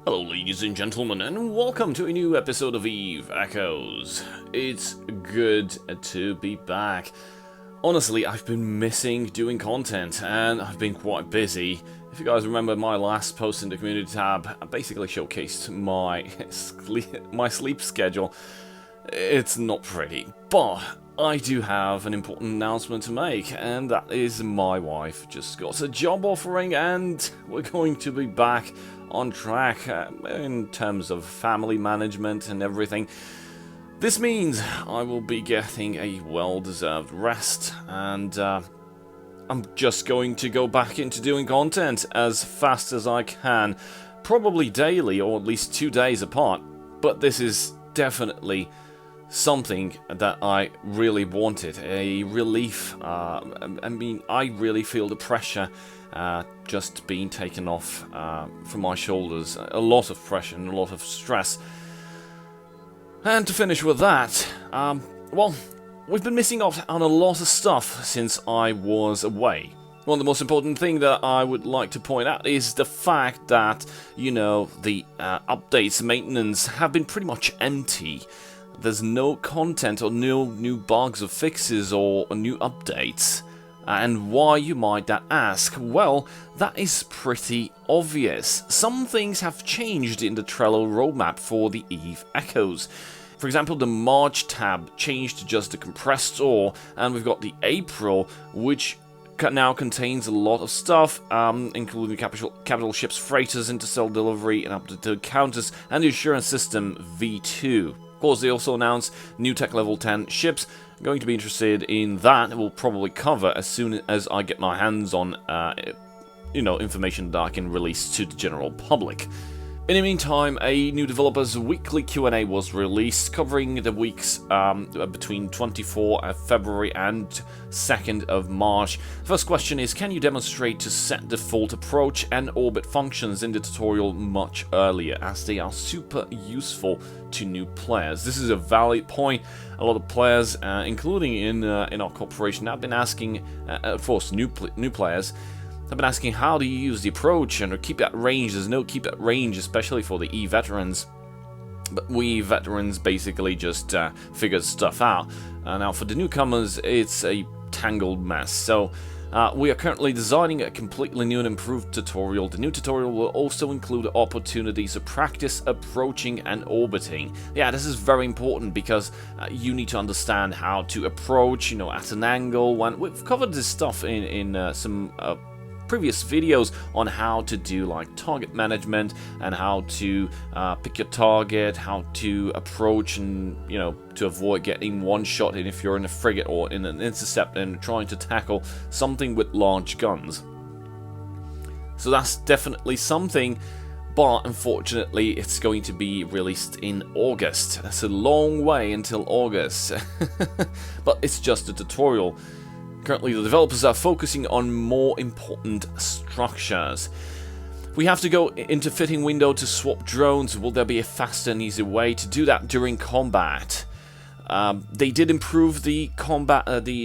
Hello ladies and gentlemen, and welcome to a new episode of Eve Echoes. It's good to be back. Honestly, I've been missing doing content, and I've been quite busy. If you guys remember my last post in the community tab, I basically showcased my sleep schedule. It's not pretty, but I do have an important announcement to make, and that is my wife just got a job offering, and we're going to be back on track in terms of family management and everything. This means I will be getting a well-deserved rest, and I'm just going to go back into doing content as fast as I can, probably daily or at least 2 days apart, but this is definitely something that I really wanted, a relief. I mean, I really feel the pressure just being taken off from my shoulders. A lot of pressure and a lot of stress. And to finish with that, well, we've been missing out on a lot of stuff since I was away. One of the most important thing that I would like to point out is the fact that, you know, the updates, maintenance have been pretty much empty. There's no content or no new bugs or fixes or new updates. And why, you might ask? Well, that is pretty obvious. Some things have changed in the Trello roadmap for the Eve Echoes. For example, the March tab changed to just the compressed ore, and we've got the April, which now contains a lot of stuff, including capital ships, freighters, interstellar delivery, and updated counters, and the assurance system V2. Of course, they also announced new tech level 10 ships. I'm going to be interested in that. We'll probably cover as soon as I get my hands on, information that I can release to the general public. In the meantime, a new developers weekly Q&A was released, covering the weeks between 24th of February and 2nd of March. First question is, can you demonstrate to set default approach and orbit functions in the tutorial much earlier, as they are super useful to new players? This is a valid point. A lot of players, including in our corporation, have been asking, of course, new players, I've been asking how do you use the approach and keep that range. There's no keep that range, especially for the E-veterans. But we veterans basically just figured stuff out. Now for the newcomers, it's a tangled mess. So we are currently designing a completely new and improved tutorial. The new tutorial will also include opportunities to practice approaching and orbiting. Yeah, this is very important because you need to understand how to approach, at an angle. We've covered this stuff in some previous videos on how to do like target management and how to pick your target, how to approach and to avoid getting one shot in if you're in a frigate or in an intercept and trying to tackle something with large guns. So that's definitely something, but unfortunately it's going to be released in August. That's a long way until August. But it's just a tutorial. Currently, the developers are focusing on more important structures. We have to go into fitting window to swap drones. Will there be a faster and easier way to do that during combat? They did improve the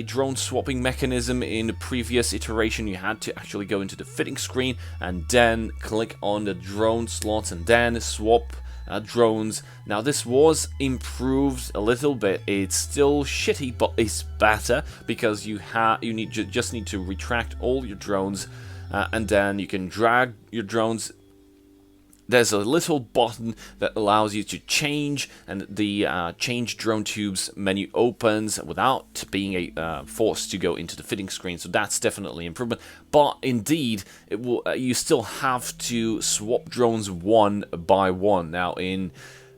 drone swapping mechanism in the previous iteration. You had to actually go into the fitting screen and then click on the drone slots and then swap drones. Now this was improved a little bit. It's still shitty, but it's better because you just need to retract all your drones, and then you can drag your drones. There's a little button that allows you to change, and the change drone tubes menu opens without being forced to go into the fitting screen. So that's definitely improvement. But indeed, it will. You still have to swap drones one by one. Now in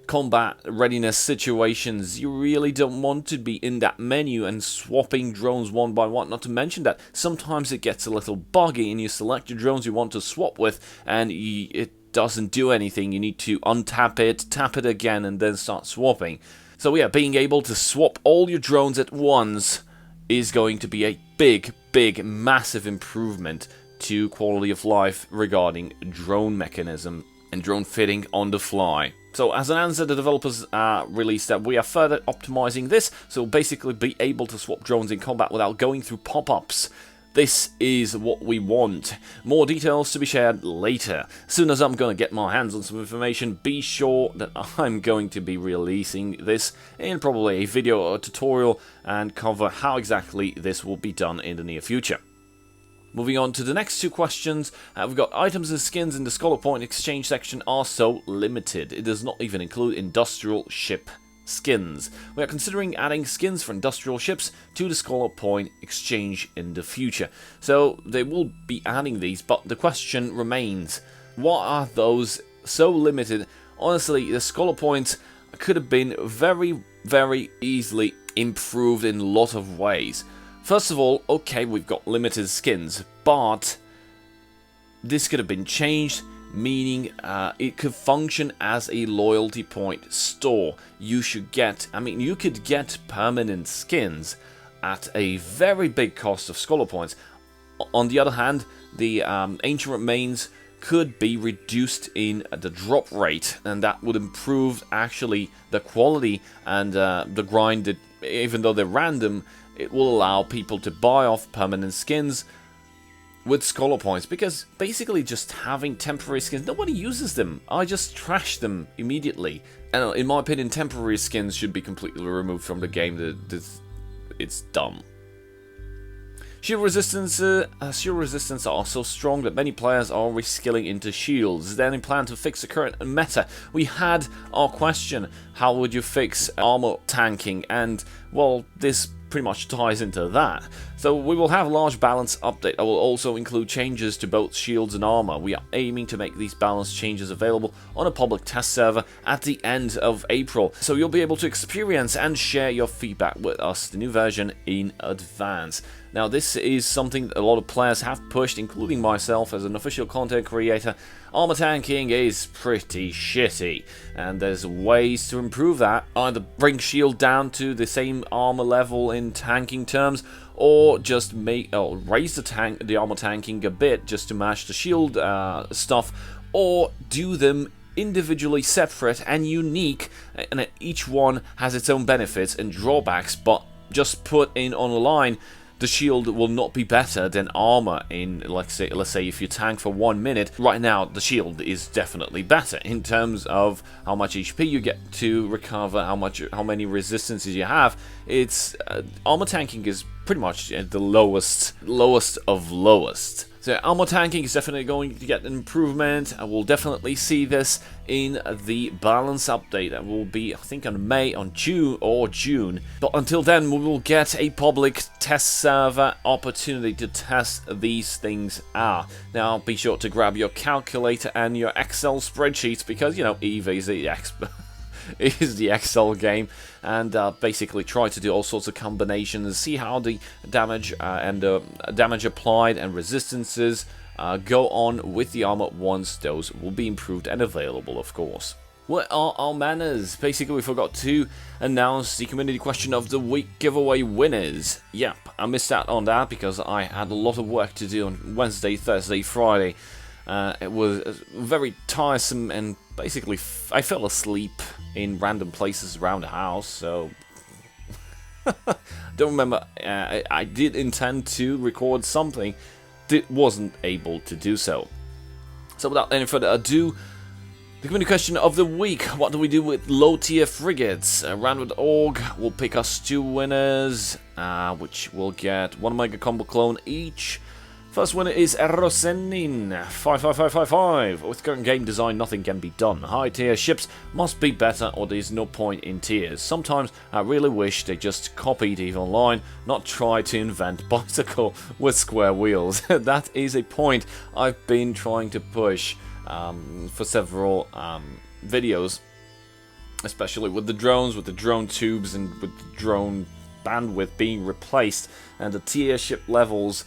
combat readiness situations, you really don't want to be in that menu and swapping drones one by one. Not to mention that sometimes it gets a little buggy, and you select your drones you want to swap with, and it doesn't do anything. You need to untap it, tap it again, and then start swapping. So yeah, being able to swap all your drones at once is going to be a big, massive improvement to quality of life regarding drone mechanism and drone fitting on the fly. So as an answer, the developers released that we are further optimizing this, so basically be able to swap drones in combat without going through pop-ups. This is what we want. More details to be shared later. As soon as I'm going to get my hands on some information, be sure that I'm going to be releasing this in probably a video or a tutorial and cover how exactly this will be done in the near future. Moving on to the next two questions, we've got items and skins in the Scholar Point exchange section are so limited. It does not even include industrial ship skins. We are considering adding skins for industrial ships to the Scholar Point exchange in the future. So they will be adding these, but the question remains, what are those so limited? Honestly, the Scholar Points could have been very easily improved in a lot of ways. First of all, okay, we've got limited skins, but this could have been changed, meaning it could function as a loyalty point store. You could get permanent skins at a very big cost of Scholar Points. On the other hand, the Ancient Remains could be reduced in the drop rate, and that would improve actually the quality and the grind. That, even though they're random, it will allow people to buy off permanent skins with Scholar Points, because basically just having temporary skins, nobody uses them. I just trash them immediately. And in my opinion, temporary skins should be completely removed from the game. It's dumb. Shield resistance are so strong that many players are reskilling into shields. Is there any plan to fix the current meta? We had our question, how would you fix armor tanking? And, well, this pretty much ties into that. So we will have a large balance update that will also include changes to both shields and armor. We are aiming to make these balance changes available on a public test server at the end of April, so you'll be able to experience and share your feedback with us, the new version, in advance. Now, this is something that a lot of players have pushed, including myself as an official content creator. Armor tanking is pretty shitty, and there's ways to improve that. Either bring shield down to the same armor level in tanking terms, or just raise the armor tanking a bit just to match the shield stuff, or do them individually separate and unique, and each one has its own benefits and drawbacks, but just put in on a line. The shield will not be better than armor in, let's say if you tank for 1 minute. Right now, the shield is definitely better in terms of how much HP you get to recover, how many resistances you have. It's armor tanking is pretty much the lowest of lowest. So armor tanking is definitely going to get an improvement. I will definitely see this in the balance update. That will be, I think, on June. But until then, we will get a public test server opportunity to test these things out. Now, be sure to grab your calculator and your Excel spreadsheets, because, you know, EVE is the expert. Is the Excel game, and basically try to do all sorts of combinations, see how the damage damage applied and resistances go on with the armor once those will be improved and available, of course. What are our manners? Basically, we forgot to announce the community question of the week giveaway winners. Yep, I missed out on that because I had a lot of work to do on Wednesday, Thursday, Friday. It was very tiresome, and basically I fell asleep in random places around the house, so don't remember. I did intend to record something, wasn't able to do so. So without any further ado, the community question of the week: what do we do with low tier frigates? Round.org will pick us 2 winners, which will get 1 Mega Combo Clone each. First winner is Erosenin 55555. With current game design, nothing can be done. High tier ships must be better, or there's no point in tiers. Sometimes I really wish they just copied EVE Online, not try to invent bicycle with square wheels. That is a point I've been trying to push for several videos, especially with the drones, with the drone tubes, and with the drone bandwidth being replaced, and the tier ship levels.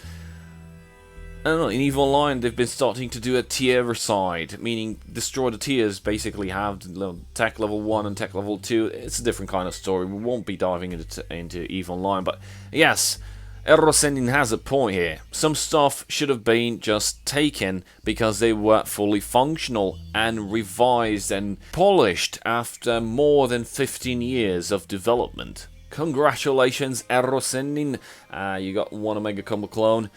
I don't know, in EVE Online they've been starting to do a tier-side, meaning destroy the tiers, basically have tech level 1 and tech level 2. It's a different kind of story, we won't be diving into EVE Online, but yes, Erosenin has a point here. Some stuff should have been just taken because they were fully functional and revised and polished after more than 15 years of development. Congratulations, Erosenin, you got 1 Omega Combo Clone.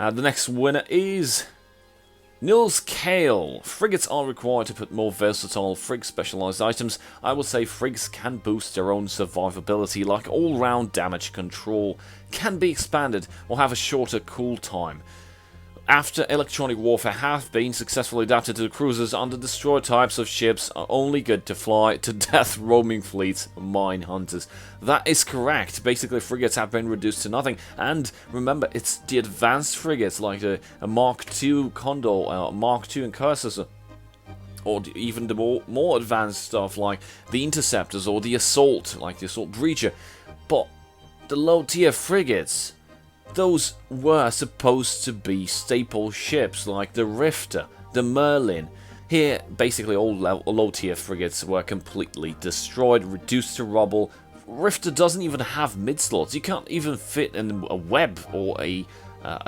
The next winner is Nils Kale. Frigates are required to put more versatile frig specialized items. I would say frigs can boost their own survivability, like all-round damage control can be expanded or have a shorter cool time. After electronic warfare have been successfully adapted to the cruisers under destroyer types of ships are only good to fly to death roaming fleets, mine hunters. That is correct. Basically, frigates have been reduced to nothing. And remember, it's the advanced frigates like a Mark II Condor, Mark II and Cursus, or even the more advanced stuff like the Interceptors or the Assault, like the Assault Breacher. But the low-tier frigates, those were supposed to be staple ships like the Rifter, the Merlin. Here, basically all low-tier frigates were completely destroyed, reduced to rubble. Rifter doesn't even have mid-slots. You can't even fit in a web or a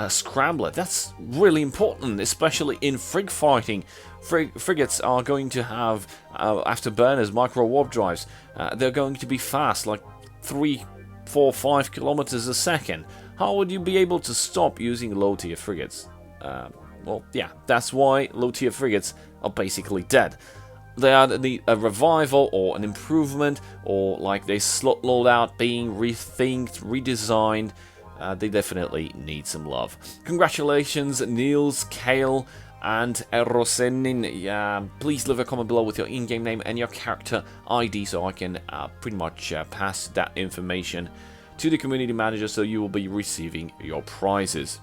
scrambler. That's really important, especially in frig fighting. Frigates are going to have afterburners, micro-warp drives. They're going to be fast, like 3, 4, 5 kilometers a second. How would you be able to stop using low-tier frigates? Well, yeah, that's why low-tier frigates are basically dead. They either need a revival or an improvement, or like they slot loadout being rethinked, redesigned. They definitely need some love. Congratulations, Niels, Kale, and Rosenin. Please leave a comment below with your in-game name and your character ID so I can pretty much pass that information to the community manager, so you will be receiving your prizes.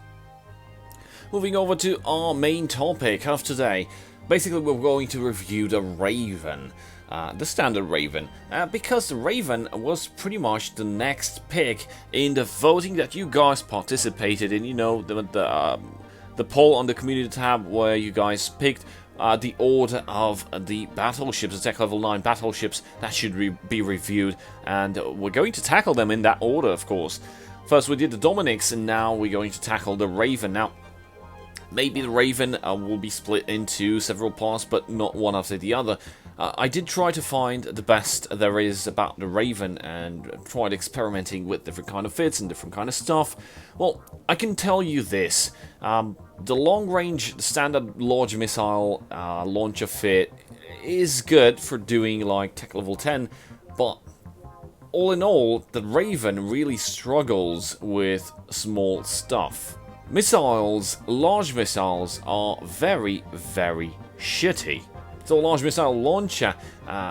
Moving over to our main topic of today. Basically, we're going to review the Raven, the standard Raven, because the Raven was pretty much the next pick in the voting that you guys participated in. You know, the poll on the community tab where you guys picked the order of the battleships, the tech level 9 battleships that should be reviewed, and we're going to tackle them in that order, of course. First we did the Dominics, and now we're going to tackle the Raven. Now, maybe the Raven will be split into several parts, but not one after the other. I did try to find the best there is about the Raven and tried experimenting with different kind of fits and different kind of stuff. Well, I can tell you this. The long-range standard large missile launcher fit is good for doing like tech level 10, but all in all, the Raven really struggles with small stuff. Missiles, large missiles, are very, very shitty. So a large missile launcher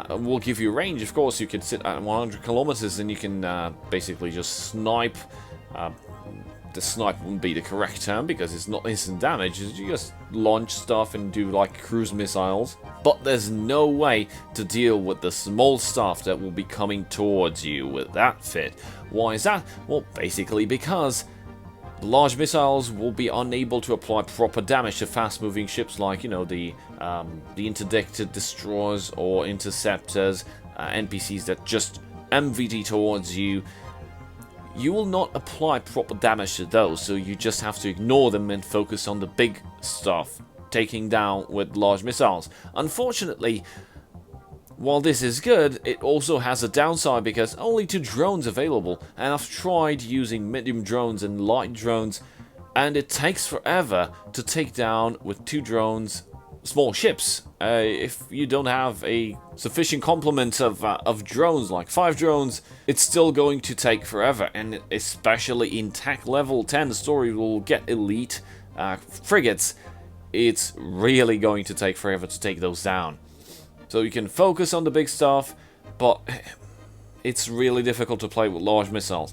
will give you range. Of course, you can sit at 100 kilometers and you can basically just snipe. The snipe wouldn't be the correct term because it's not instant damage. You just launch stuff and do like cruise missiles. But there's no way to deal with the small stuff that will be coming towards you with that fit. Why is that? Well, basically because the large missiles will be unable to apply proper damage to fast-moving ships like, you know, the interdicted destroyers or interceptors, NPCs that just MVD towards you. You will not apply proper damage to those, so you just have to ignore them and focus on the big stuff, taking down with large missiles. Unfortunately, while this is good, it also has a downside because only 2 drones available, and I've tried using medium drones and light drones, and it takes forever to take down with 2 drones small ships. If you don't have a sufficient complement of drones, like 5 drones, it's still going to take forever, and especially in tech level 10 story will get elite frigates, it's really going to take forever to take those down. So you can focus on the big stuff, but it's really difficult to play with large missiles.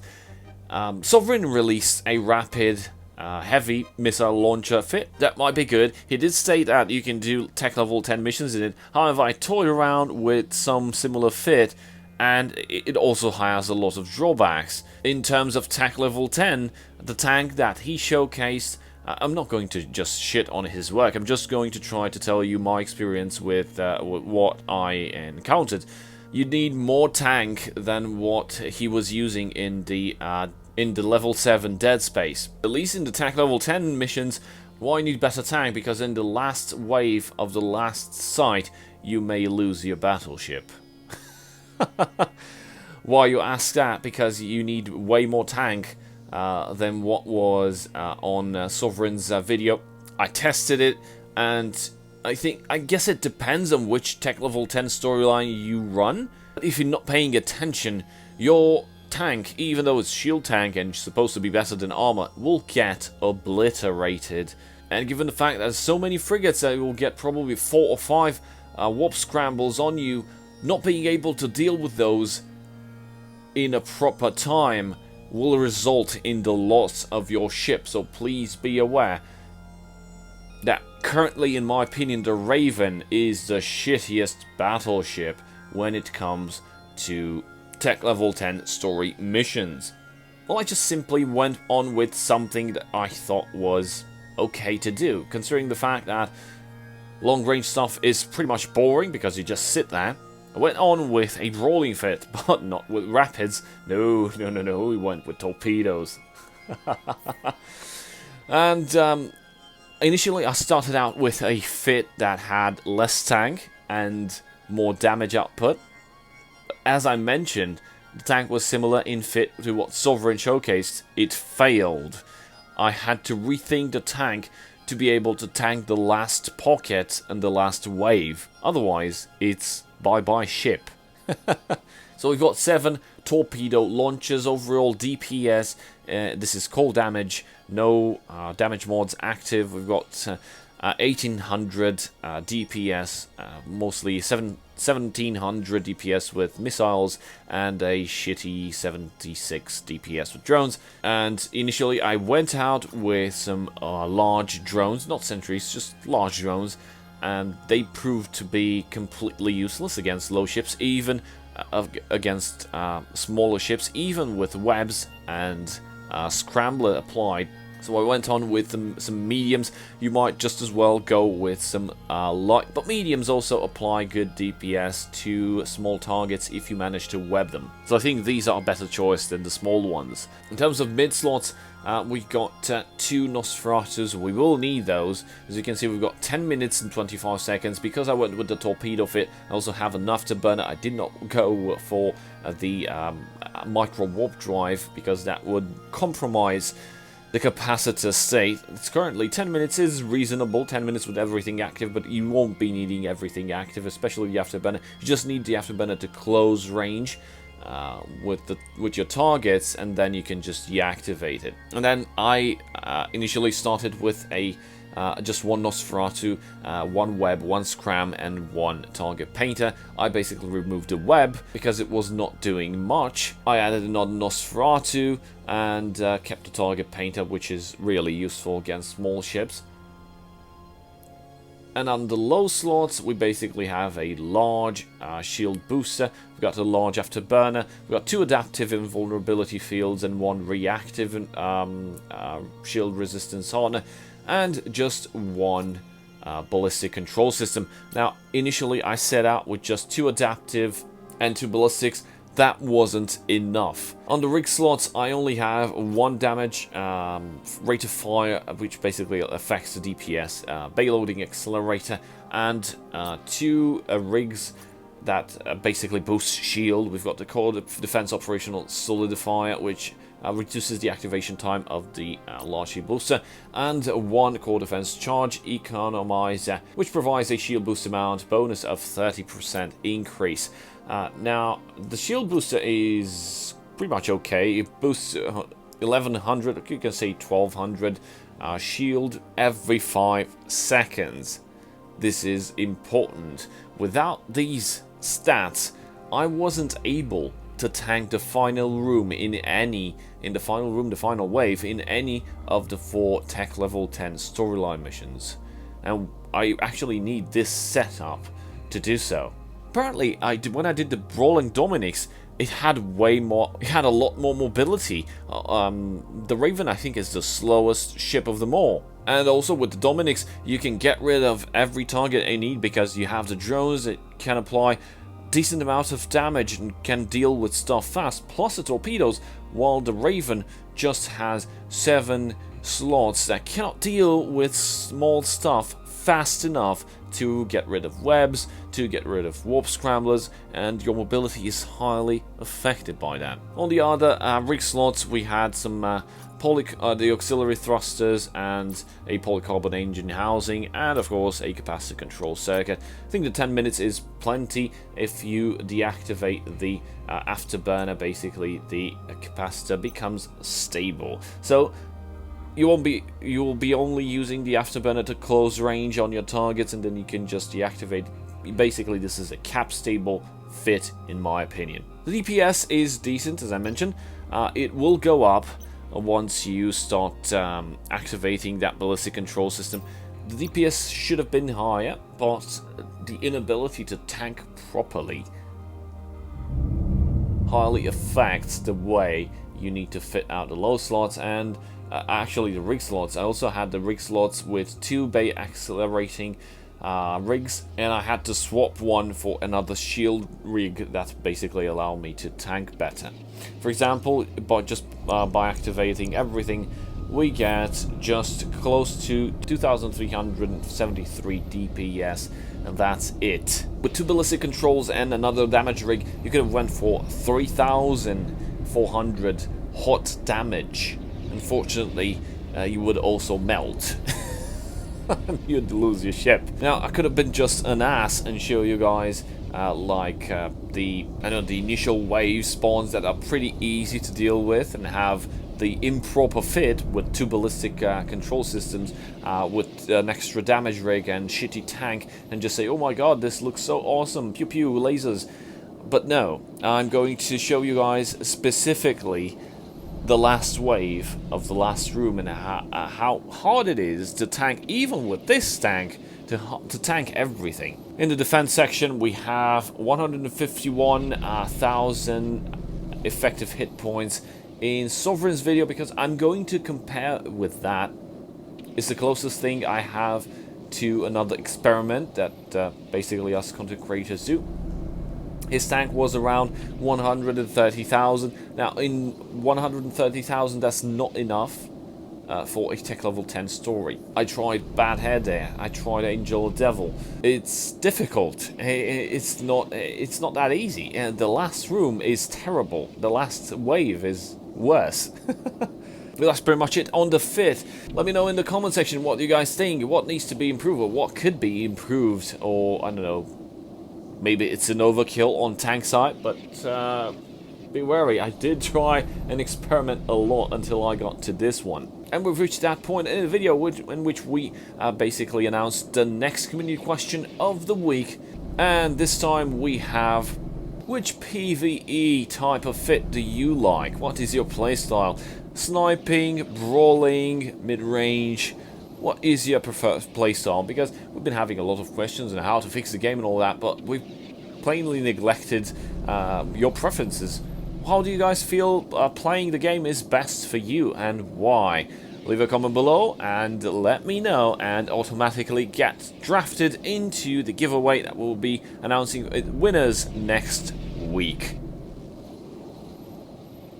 Sovereign released a rapid heavy missile launcher fit. That might be good. He did state that you can do tech level 10 missions in it. However, I toyed around with some similar fit, and it also has a lot of drawbacks. In terms of tech level 10, the tank that he showcased, I'm not going to just shit on his work. I'm just going to try to tell you my experience with what I encountered. You need more tank than what he was using in the level 7 dead space. At least in the tech level 10 missions, why you need better tank? Because in the last wave of the last site, you may lose your battleship. Why you ask that? Because you need way more tank than what was on Sovereign's video. I tested it, and I guess it depends on which tech level 10 storyline you run. If you're not paying attention, your tank, even though it's shield tank and supposed to be better than armor, will get obliterated. And given the fact that there's so many frigates that will get probably 4 or 5 warp scrambles on you, not being able to deal with those in a proper time will result in the loss of your ship. So please be aware that currently, in my opinion, the Raven is the shittiest battleship when it comes to tech level 10 story missions. Well, I just simply went on with something that I thought was okay to do, considering the fact that long range stuff is pretty much boring because you just sit there. I went on with a brawling fit, but not with rapids. No, we went with torpedoes. And initially I started out with a fit that had less tank and more damage output. As I mentioned, the tank was similar in fit to what Sovereign showcased. It failed. I had to rethink the tank to be able to tank the last pocket and the last wave. Otherwise, it's bye-bye ship. So we've got 7 torpedo launchers, overall DPS. This is core damage, no damage mods active. We've got 1800 DPS, mostly 1700 DPS with missiles, and a shitty 76 DPS with drones. And initially I went out with some large drones, not sentries, just large drones, and they proved to be completely useless against low ships, even against smaller ships, even with webs and scrambler applied. So I went on with some mediums. You might just as well go with some light, but mediums also apply good DPS to small targets if you manage to web them. So I think these are a better choice than the small ones. In terms of mid slots, we've got 2 Nosferatus. We will need those. As you can see, we've got 10 minutes and 25 seconds. Because I went with the torpedo fit, I also have an afterburner. I did not go for the micro warp drive because that would compromise the capacitor state. It's currently 10 minutes is reasonable, 10 minutes with everything active, but you won't be needing everything active, especially the afterburner. You just need the afterburner to close range with your targets, and then you can just deactivate it. And then I initially started with a just 1 Nosferatu, 1 web, 1 scram, and 1 target painter. I basically removed the web because it was not doing much. I added another Nosferatu and kept the target painter, which is really useful against small ships. And on the low slots, we basically have a large shield booster. We've got a large afterburner. We've got 2 adaptive invulnerability fields and 1 reactive shield resistance hardener, and just 1 ballistic control system. Now, initially I set out with just 2 adaptive and 2 ballistics. That wasn't enough. On the rig slots, I only have 1 damage rate of fire, which basically affects the DPS, bayloading accelerator, and 2 rigs that basically boost shield. We've got the core defense operational solidifier, which reduces the activation time of the large shield booster, and 1 core defense charge economizer, which provides a shield boost amount bonus of 30% increase. Now, the shield booster is pretty much okay. It boosts 1100, you can say 1200 shield every 5 seconds. This is important. Without these stats, I wasn't able to tank the final room the final wave in any of the 4 tech level 10 storyline missions. And I actually need this setup to do so. Apparently, when I did the Brawling Dominics, it had a lot more mobility. The Raven, I think, is the slowest ship of them all. And also with the Dominics, you can get rid of every target you need because you have the drones that can apply decent amount of damage and can deal with stuff fast, plus the torpedoes, while the Raven just has 7 slots that cannot deal with small stuff fast enough to get rid of webs, to get rid of warp scramblers, and your mobility is highly affected by that. On the other rig slots, we had some the auxiliary thrusters and a polycarbonate engine housing, and of course a capacitor control circuit. I think the 10 minutes is plenty. If you deactivate the afterburner, basically the capacitor becomes stable. So you will be only using the afterburner to close range on your targets, and then you can just deactivate. Basically, this is a cap stable fit in my opinion. The DPS is decent, as I mentioned. It will go up once you start activating that ballistic control system. The DPS should have been higher, but the inability to tank properly highly affects the way you need to fit out the low slots and actually the rig slots. I also had the rig slots with 2 bay accelerating rigs, and I had to swap one for another shield rig that basically allowed me to tank better. For example, by activating everything, we get just close to 2373 DPS, and that's it. With 2 ballistic controls and another damage rig, you could have went for 3400 hot damage. Unfortunately, you would also melt. You'd lose your ship. Now, I could have been just an ass and show you guys the initial wave spawns that are pretty easy to deal with and have the improper fit with 2 ballistic control systems with an extra damage rig and shitty tank, and just say, oh my god, this looks so awesome, pew pew lasers. But no, I'm going to show you guys specifically the last wave of the last room and how hard it is to tank, even with this tank, to tank everything. In the defense section, we have 151,000 effective hit points. In Sovereign's video, because I'm going to compare with that, it's the closest thing I have to another experiment that basically us content creators do. His tank was around 130,000. Now, in 130,000, that's not enough for a tech level 10 story. I tried Bad Hair Day. I tried Angel or Devil. It's difficult. It's not that easy. And the last room is terrible. The last wave is worse. But that's pretty much it on the fit. Let me know in the comment section what you guys think. What needs to be improved, or what could be improved, or I don't know. Maybe it's an overkill on tank side, but be wary. I did try and experiment a lot until I got to this one. And we've reached that point in the video in which we basically announced the next community question of the week. And this time we have, which PvE type of fit do you like? What is your playstyle? Sniping, brawling, mid-range? What is your preferred playstyle? Because we've been having a lot of questions on how to fix the game and all that, but we've plainly neglected your preferences. How do you guys feel playing the game is best for you, and why? Leave a comment below and let me know, and automatically get drafted into the giveaway that we'll be announcing winners next week.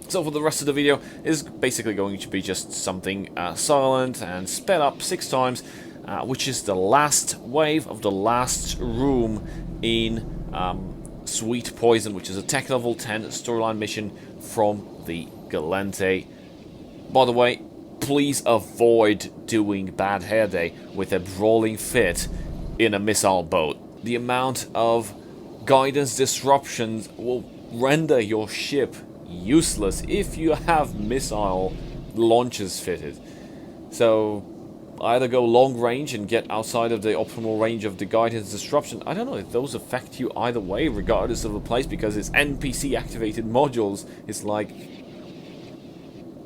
So for the rest of the video is basically going to be just something silent and sped up 6 times, which is the last wave of the last room in Sweet Poison, which is a tech level 10 storyline mission from the Galente. By the way, please avoid doing Bad Hair Day with a brawling fit in a missile boat. The amount of guidance disruptions will render your ship useless if you have missile launchers fitted. So either go long range and get outside of the optimal range of the guidance disruption. I don't know if those affect you either way, regardless of the place, because it's NPC activated modules. It's like,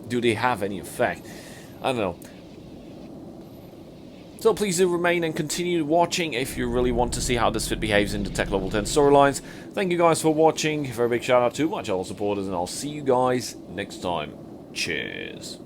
do they have any effect? I don't know. So please do remain and continue watching if you really want to see how this fit behaves in the Tech Level 10 storylines. Thank you guys for watching. Very big shout out to my channel supporters, and I'll see you guys next time. Cheers.